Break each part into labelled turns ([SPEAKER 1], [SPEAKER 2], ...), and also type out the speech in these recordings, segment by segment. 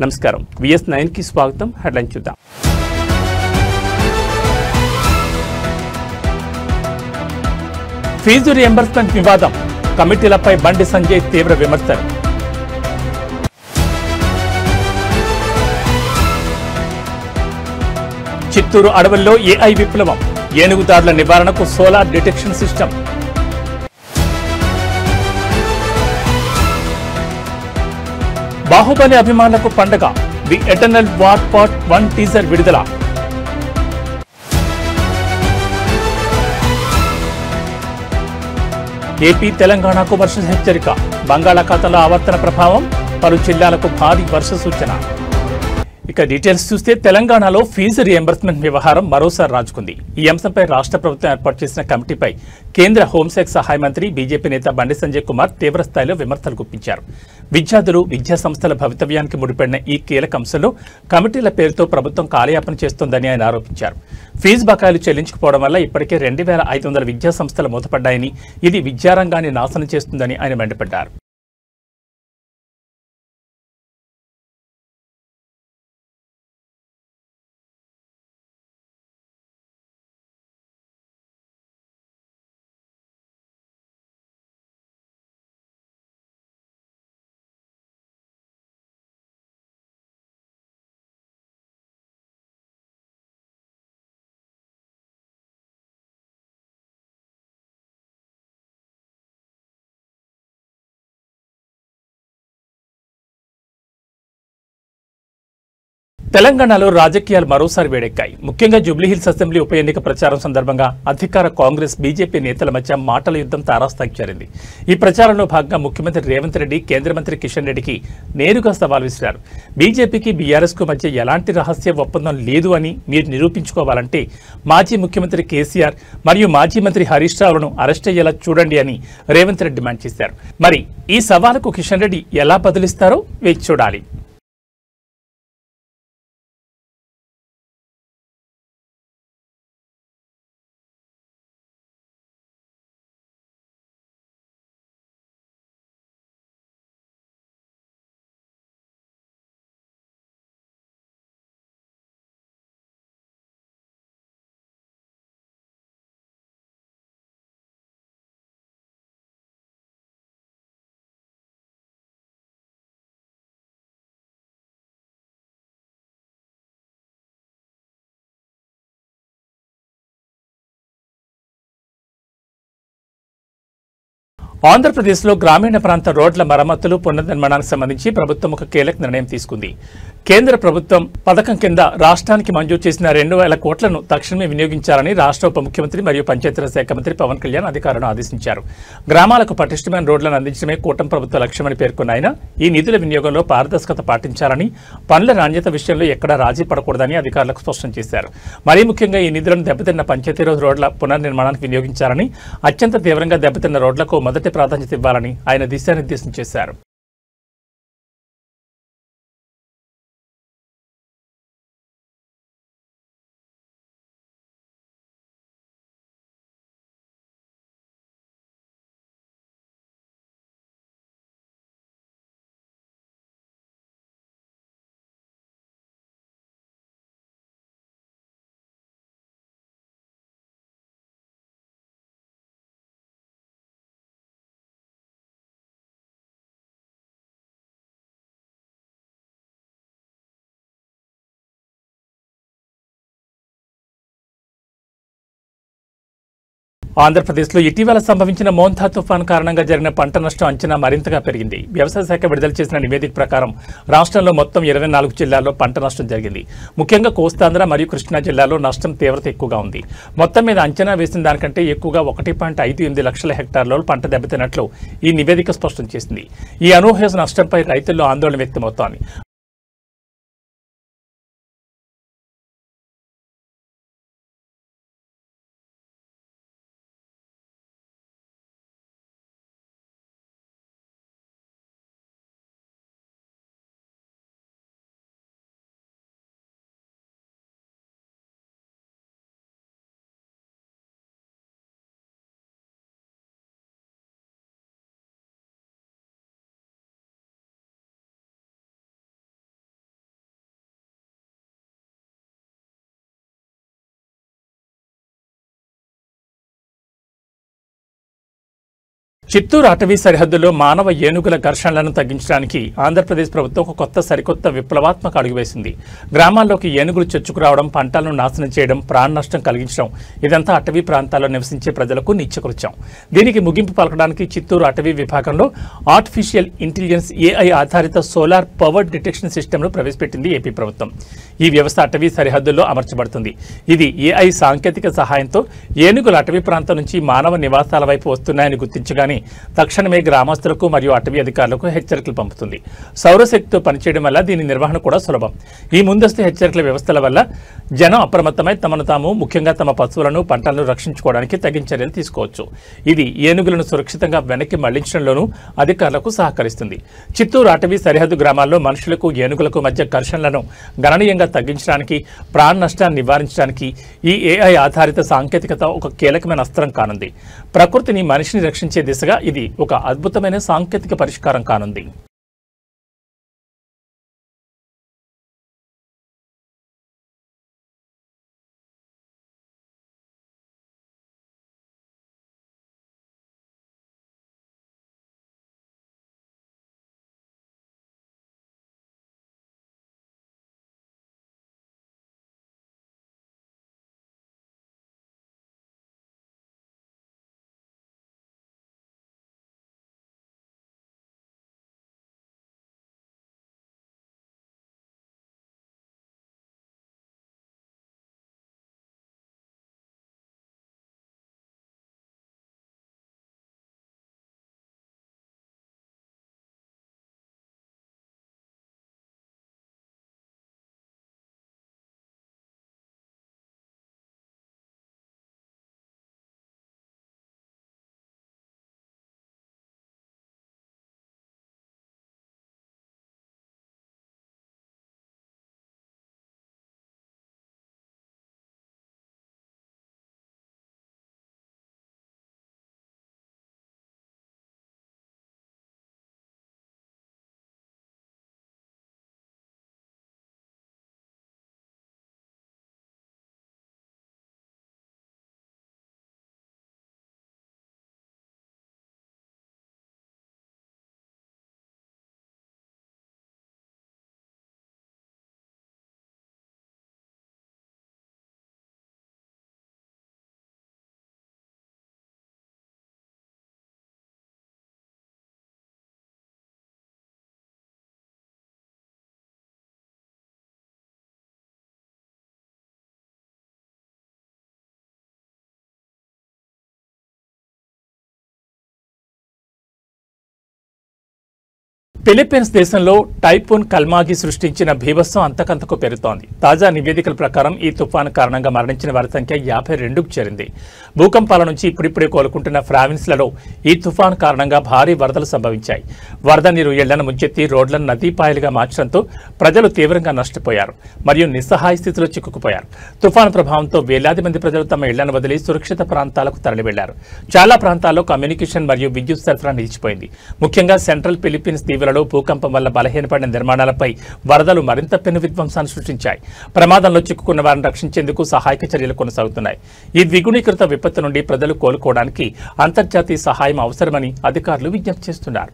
[SPEAKER 1] నమస్కారం VS9 కి స్వాగతం హెడ్లైన్ చూద్దాం ఫీజు రియంబర్స్మెంట్ వివాదం కమిటీలపై బండి సంజయ్ తీవ్ర విమర్శలు చిత్తూరు అడవుల్లో AI విప్లవం ఏనుగుదాడుల నివారణకు సోలార్ డిటెక్షన్ సిస్టమ్ బాహుబలి అభిమానులకు పండగ the eternal war part 1 teaser విడుదల ఏపీ తెలంగాణకు వర్ష హెచ్చరిక బంగాళాఖాతంలో ఆవర్తన ప్రభావం పలు జిల్లాలకు భారీ వర్ష సూచన ఇక డీటెయిల్స్ చూస్తే తెలంగాణలో ఫీజు రియంబర్స్మెంట్ వ్యవహారం మరోసారి రాజుకుంది. ఈ అంశంపై రాష్ట్ర ప్రభుత్వం ఏర్పాటు చేసిన కమిటీపై కేంద్ర హోంశాఖ సహాయ మంత్రి బీజేపీ నేత బండి సంజయ్ కుమార్ తీవ్రస్థాయిలో విమర్శలు గుప్పించారు. విద్యార్థులు విద్యా సంస్థల భవితవ్యానికి ముడిపడిన ఈ కీలక అంశంలో కమిటీల పేరుతో ప్రభుత్వం కాలయాపన చేస్తోందని ఆయన ఆరోపించారు. ఫీజు బకాయిలు చెల్లించకపోవడం వల్ల ఇప్పటికే 2500 విద్యా సంస్థలు మూతపడ్డాయని, ఇది విద్యారంగాన్ని నాశనం చేస్తుందని ఆయన మండిపడ్డారు. తెలంగాణలో రాజకీయాలు మరోసారి వేడెక్కాయి. ముఖ్యంగా జూబ్లీహిల్స్ అసెంబ్లీ ఉప ఎన్నిక ప్రచారం సందర్భంగా అధికార కాంగ్రెస్ బీజేపీ నేతల మధ్య మాటల యుద్ధం తారాస్థాయికి చేరింది. ఈ ప్రచారంలో భాగంగా ముఖ్యమంత్రి రేవంత్ రెడ్డి కేంద్ర మంత్రి కిషన్ రెడ్డికి నేరుగా సవాల్ విసిరారు. బీజేపీకి బీఆర్ఎస్ కు మధ్య ఎలాంటి రహస్య ఒప్పందం లేదు అని మీరు నిరూపించుకోవాలంటే మాజీ ముఖ్యమంత్రి కేసీఆర్ మరియు మాజీ మంత్రి హరీష్ రావులను అరెస్ట్ అయ్యేలా చూడండి అని రేవంత్ రెడ్డి డిమాండ్ చేశారు. మరి ఈ సవాలుకు కిషన్ రెడ్డి ఎలా బదులిస్తారో వేచి చూడాలి. ఆంధ్రప్రదేశ్లో గ్రామీణ ప్రాంత రోడ్ల మరమ్మతులు పునర్నిర్మాణానికి సంబంధించి ప్రభుత్వం ఒక కీలక నిర్ణయం తీసుకుంది. కేంద్ర ప్రభుత్వం పథకం కింద రాష్ట్రానికి మంజూరు చేసిన 2000 కోట్లను తక్షణమే వినియోగించాలని రాష్ట్ర ఉప ముఖ్యమంత్రి మరియు పంచాయతీరాజ్ శాఖ మంత్రి పవన్ కళ్యాణ్ అధికారులను ఆదేశించారు. గ్రామాలకు పటిష్టమైన రోడ్లను అందించడమే కూటమి ప్రభుత్వ లక్ష్యమని పేర్కొన్న ఆయన ఈ నిధుల వినియోగంలో పారదర్శకత పాటించాలని, పనుల నాణ్యత విషయంలో ఎక్కడా రాజీ పడకూడదని అధికారులకు స్పష్టం చేశారు. మరీ ముఖ్యంగా ఈ నిధులను దెబ్బతిన్న పంచాయతీరాజ్ రోడ్ల పునర్నిర్మాణానికి వినియోగించాలని, అత్యంత తీవ్రంగా దెబ్బతిన్న రోడ్లకు మొదటి ప్రాధాన్యత ఇవ్వాలని ఆయన దిశానిర్దేశం చేశారు. ఆంధ్రప్రదేశ్లో ఇటీవల సంభవించిన మోంతా తుఫాను కారణంగా జరిగిన పంట నష్టం అంచనా మరింతగా పెరిగింది. వ్యవసాయ శాఖ విడుదల చేసిన నివేదిక ప్రకారం రాష్ట్రంలో మొత్తం 24 జిల్లాల్లో పంట నష్టం జరిగింది. ముఖ్యంగా కోస్తాంధ్ర మరియు కృష్ణా జిల్లాలో నష్టం తీవ్రత ఎక్కువగా ఉంది. మొత్తం మీద అంచనా వేసిన దానికంటే ఎక్కువగా 1.58 లక్షల హెక్టార్లలో పంట దెబ్బతిన్నట్లు ఈ నివేదిక స్పష్టం చేసింది. ఈ అనూహ్య నష్టంపై రైతుల్లో ఆందోళన వ్యక్తమవుతోంది. చిత్తూరు అటవీ సరిహద్దులో మానవ ఏనుగుల ఘర్షణలను తగ్గించడానికి ఆంధ్రప్రదేశ్ ప్రభుత్వం ఒక సరికొత్త విప్లవాత్మక అడుగు వేసింది. గ్రామాల్లోకి ఏనుగులు చొచ్చుకురావడం, పంటలను నాశనం చేయడం, ప్రాణ నష్టం కలిగించడం ఇదంతా అటవీ ప్రాంతాల్లో నివసించే ప్రజలకు నిత్యకృత్యం. దీనికి ముగింపు పలకడానికి చిత్తూరు అటవీ విభాగంలో ఆర్టిఫిషియల్ ఇంటెలిజెన్స్ ఏఐ ఆధారిత సోలార్ పవర్ డిటెక్షన్ సిస్టమ్ను ప్రవేశపెట్టింది ఏపీ ప్రభుత్వం. ఈ వ్యవస్థ అటవీ సరిహద్దుల్లో అమర్చబడుతుంది. ఇది ఏఐ సాంకేతిక సహాయంతో ఏనుగులు అటవీ ప్రాంతం నుంచి మానవ నివాసాల వైపు వస్తున్నాయని గుర్తించగానే తక్షణమే గ్రామస్తులకు మరియు అటవీ అధికారులకు హెచ్చరికలు పంపుతుంది. సౌరశక్తితో పనిచేయడం వల్ల దీని నిర్వహణ కూడా సులభం. ఈ ముందస్తు హెచ్చరికల వ్యవస్థల వల్ల జనం అప్రమత్తమై తమను తాము, ముఖ్యంగా తమ పశువులను, పంటలను రక్షించుకోవడానికి తగిన చర్యలు తీసుకోవచ్చు. ఇది ఏనుగులను సురక్షితంగా వెనక్కి మళ్లించడంలోనూ అధికారులకు సహకరిస్తుంది. చిత్తూరు అటవీ సరిహద్దు గ్రామాల్లో మనుషులకు, ఏనుగులకు మధ్య ఘర్షణలను గణనీయంగా తగ్గించడానికి, ప్రాణ నష్టాన్ని నివారించడానికి ఈ ఏఐ ఆధారిత సాంకేతికత ఒక కీలకమైన అస్త్రం కానుంది. ప్రకృతిని, మనిషిని రక్షించే దిశగా ఇది ఒక అద్భుతమైన సాంకేతిక పరిష్కారం కానుంది. ఫిలిప్పీన్స్ దేశంలో టైఫూన్ కల్మాగి సృష్టించిన బీభత్సం అంతకంతకు పెరుగుతోంది. తాజా నివేదికల ప్రకారం ఈ తుఫాను కారణంగా మరణించిన వారి సంఖ్య 52కు చేరింది. భూకంపాల నుంచి ఇప్పుడిప్పుడే కోలుకుంటున్న ప్రావిన్స్లలో ఈ తుఫాను కారణంగా భారీ వరదలు సంభవించాయి. వరద నీరు ఇళ్లను ముంచెత్తి రోడ్లను నదీపాయలుగా మార్చడంతో ప్రజలు తీవ్రంగా నష్టపోయారు మరియు నిస్సహాయ స్థితిలో చిక్కుకుపోయారు. తుఫాను ప్రభావంతో వేలాది మంది ప్రజలు తమ ఇళ్లను వదిలి సురక్షిత ప్రాంతాలకు తరలి వెళ్లారు. చాలా ప్రాంతాల్లో కమ్యూనికేషన్ మరియు విద్యుత్ సరఫరా నిలిచిపోయింది. ముఖ్యంగా సెంట్రల్ ఫిలిప్పీన్స్ దీవులలో భూకంపం వల్ల బలహీనపడిన నిర్మాణాలపై వరదలు మరింత పెను విధ్వంసాన్ని సృష్టించాయి. ప్రమాదంలో చిక్కుకున్న వారిని రక్షించేందుకు సహాయక చర్యలు కొనసాగుతున్నాయి. ఈ ద్విగుణీకృత విపత్తు నుండి ప్రజలు కోలుకోవడానికి అంతర్జాతీయ సహాయం అవసరమని అధికారులు విజ్ఞప్తి చేస్తున్నారు.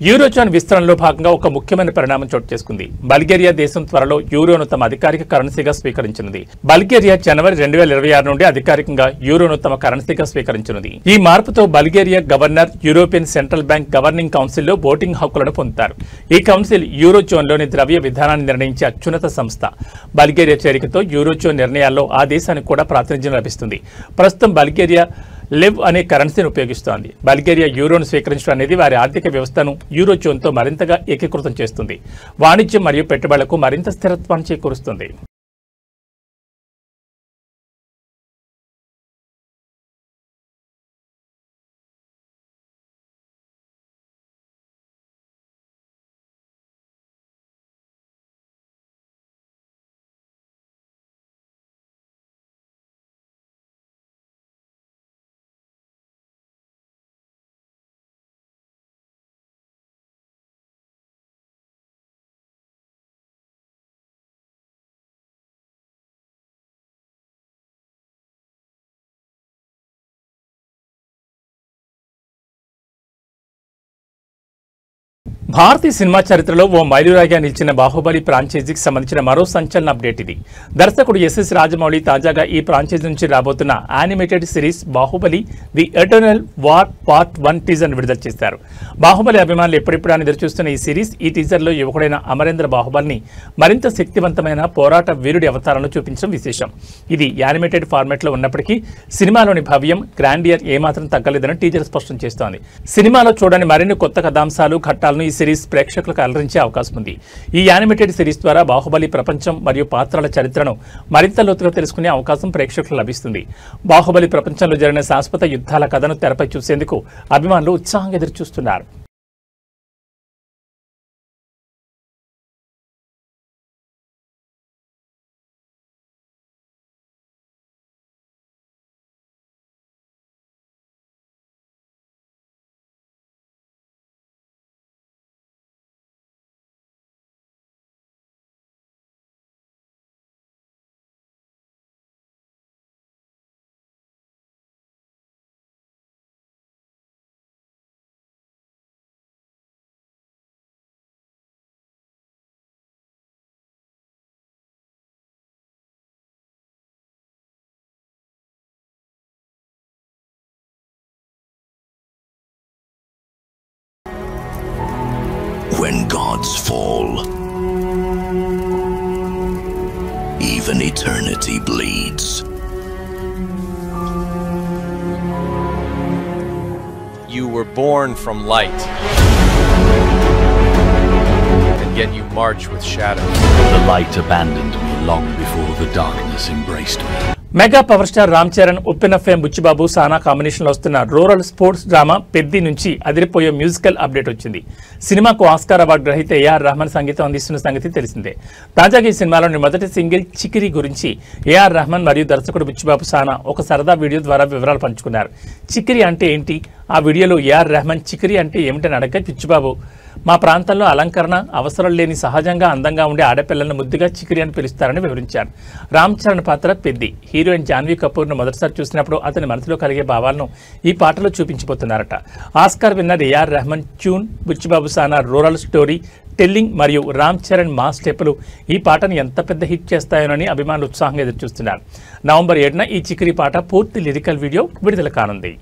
[SPEAKER 1] యూరోజోన్ విస్తరణలో భాగంగా ఒక ముఖ్యమైన పరిణామం చోటు చేసుకుంది. బల్గేరియా దేశం త్వరలో యూరోను తమ అధికారిక కరెన్సీగా స్వీకరించనుంది. బల్గేరియా జనవరి 2026 నుండి అధికారికంగా యూరోను తమ కరెన్సీగా స్వీకరించనుంది. ఈ మార్పుతో Bulgaria governor European central bank governing కౌన్సిల్లో ఓటింగ్ హక్కులను పొందుతారు. ఈ కౌన్సిల్ యూరోజోన్లోని ద్రవ్య విధానాన్ని నిర్ణయించే అత్యున్నత సంస్థ. బల్గేరియా చేరికతో యూరోజోన్ నిర్ణయాల్లో ఆ దేశానికి కూడా ప్రాతినిధ్యం లభిస్తుంది. ప్రస్తుతం బల్గేరియా లివ్ అనే కరెన్సీని ఉపయోగిస్తోంది. బల్గేరియా యూరోను స్వీకరించడం అనేది వారి ఆర్థిక వ్యవస్థను యూరోజోన్తో మరింతగా ఏకీకృతం చేస్తుంది. వాణిజ్యం మరియు పెట్టుబడులకు మరింత స్థిరత్వాన్ని చేకూరుస్తుంది. భారతీయ సినిమా చరిత్రలో ఓ మైలురాయిగా నిలిచిన బాహుబలి ఫ్రాంచైజీకి సంబంధించిన మరో సంచలన అప్డేట్ ఇది. దర్శకుడు ఎస్ఎస్ రాజమౌళి తాజాగా ఈ ఫ్రాంచైజీ నుంచి రాబోతున్న animated series Baahubali the eternal war part 1 teaser విడుదల చేశారు. బాహుబలి అభిమానులు ఎప్పుడెప్పుడు అని ఎదురుచూస్తున్న ఈ సిరీస్ ఈ టీజర్లో యువకుడైన అమరేంద్ర బాహుబలిని మరింత శక్తివంతమైన పోరాట వీరుడి అవతారంలో చూపించడం విశేషం. ఇది యానిమేటెడ్ ఫార్మాట్లో ఉన్నప్పటికీ సినిమాలోని భవ్యం గ్రాండియర్ ఏమాత్రం తగ్గలేదని టీజర్ స్పష్టం చేస్తోంది. సినిమాలో చూడని మరిన్ని కొత్త కథాంశాలు ఘట్టాలను ఈ సిరీస్ ప్రేక్షకులకు అలరించే అవకాశం ఉంది. ఈ యానిమేటెడ్ సిరీస్ ద్వారా బాహుబలి ప్రపంచం మరియు పాత్రల చరిత్రను మరింత లోతుగా తెలుసుకునే అవకాశం ప్రేక్షకులకు లభిస్తుంది. బాహుబలి ప్రపంచంలో జరిగిన శాశ్వత యుద్ధాల కథను తెరపై చూసేందుకు అభిమానులు ఉత్సాహంగా ఎదురుచూస్తున్నారు.
[SPEAKER 2] When gods fall, even eternity bleeds.
[SPEAKER 3] You were born from light, and yet you march with shadows.
[SPEAKER 4] The light abandoned me long before the darkness embraced me.
[SPEAKER 1] Mega power star Ram Charan, Uppena fame Buchi Babu, Sana కాంబినేషన్లో వస్తున్న rural sports drama Peddi నుంచి అదిరిపోయే musical update వచ్చింది. సినిమాకు Oscar award గ్రహీత AR Rahman సంగీతం అందిస్తున్న సంగతి తెలిసిందే. తాజాగా ఈ సినిమాలోని మొదటి సింగిల్ చికిరి గురించి ఏఆర్ రెహమాన్ మరియు దర్శకుడు బుచ్చిబాబు సానా ఒక సరదా వీడియో ద్వారా వివరాలు పంచుకున్నారు. చికిరి అంటే ఏంటి? ఆ వీడియోలో ఏఆర్ రెహమాన్ చికిరి అంటే ఏమిటని అడగ బుచ్చిబాబు, మా ప్రాంతంలో అలంకరణ అవసరం లేని సహజంగా అందంగా ఉండే ఆడపిల్లలను ముద్దుగా చికిరి అని పిలుస్తారని వివరించారు. రామ్ చరణ్ పాత్ర పెద్ది. హీరోయిన్ జాన్వీ కపూర్ను మొదటిసారి చూసినప్పుడు అతని మనసులో కలిగే భావాలను ఈ పాటలో చూపించబోతున్నారట. Oscar winner A R Rahman tune, Buchibabu Sana rural story telling మరియు రామ్ చరణ్ మాస్ స్టెప్పులు ఈ పాటను ఎంత పెద్ద హిట్ చేస్తాయోనని అభిమానులు ఉత్సాహంగా ఎదురుచూస్తున్నారు. నవంబర్ 7న ఈ చికిరి పాట పూర్తి లిరికల్ వీడియో విడుదల కానుంది.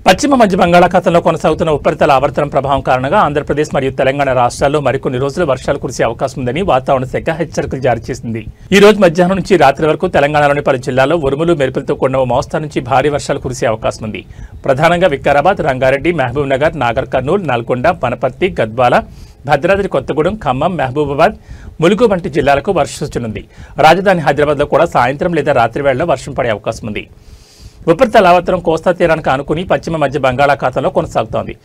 [SPEAKER 1] పశ్చిమ మధ్య బంగాళాఖాతంలో కొనసాగుతున్న ఉపరితల ఆవర్తనం ప్రభావం కారణంగా ఆంధ్రప్రదేశ్ మరియు తెలంగాణ రాష్ట్రాల్లో మరికొన్ని రోజులు వర్షాలు కురిసే అవకాశం ఉందని వాతావరణ శాఖ హెచ్చరికలు జారీ చేసింది. ఈ రోజు మధ్యాహ్నం నుంచి రాత్రి వరకు తెలంగాణలోని పలు జిల్లాల్లో ఉరుములు మెరుపులతో కూడిన మోస్తరు నుంచి భారీ వర్షాలు కురిసే అవకాశం ఉంది. ప్రధానంగా వికారాబాద్, రంగారెడ్డి, మహబూబ్ నగర్, నాగర్ కర్నూల్, నల్గొండ, వనపర్తి, గద్వాల, భద్రాద్రి కొత్తగూడెం, ఖమ్మం, మహబూబాబాద్, ములుగు వంటి జిల్లాలకు వర్షం సూచనుంది. రాజధాని హైదరాబాద్లో కూడా సాయంత్రం లేదా రాత్రి వేళల్లో వర్షం పడే అవకాశం ఉంది. ఉపరితల ఆవర్తనం కోస్తా తీరానికి ఆనుకుని పశ్చిమ మధ్య బంగాళాఖాతంలో కొనసాగుతోంది.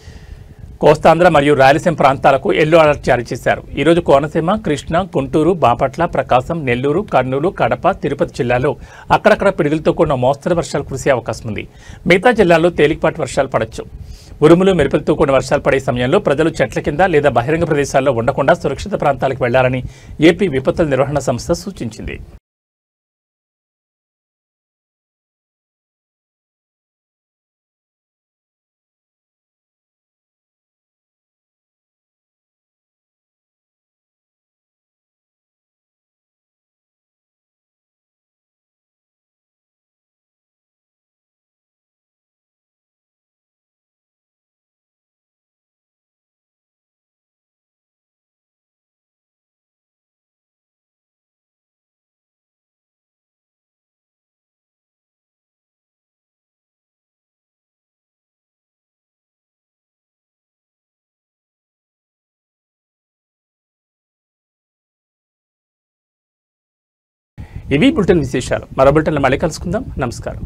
[SPEAKER 1] కోస్తాంధ్ర మరియు రాయలసీమ ప్రాంతాలకు ఎల్లో అలర్ట్ జారీ చేశారు. ఈరోజు కోనసీమ, కృష్ణా, గుంటూరు, బాపట్ల, ప్రకాశం, నెల్లూరు, కర్నూలు, కడప, తిరుపతి జిల్లాల్లో అక్కడక్కడ పిడుగులతో కూడిన మోస్తరు వర్షాలు కురిసే అవకాశం ఉంది. మిగతా జిల్లాల్లో తేలికపాటి వర్షాలు పడవచ్చు. ఉరుములు, మెరుపులతో కూడిన వర్షాలు పడే సమయంలో ప్రజలు చెట్ల కింద లేదా బహిరంగ ప్రదేశాల్లో ఉండకుండా సురక్షిత ప్రాంతాలకు వెళ్లాలని ఏపీ విపత్తుల నిర్వహణ సంస్థ సూచించింది. ఇవి బులెటిన్ విశేషాలు. మరో బులెటిన్లో మళ్ళీ కలుసుకుందాం. నమస్కారం.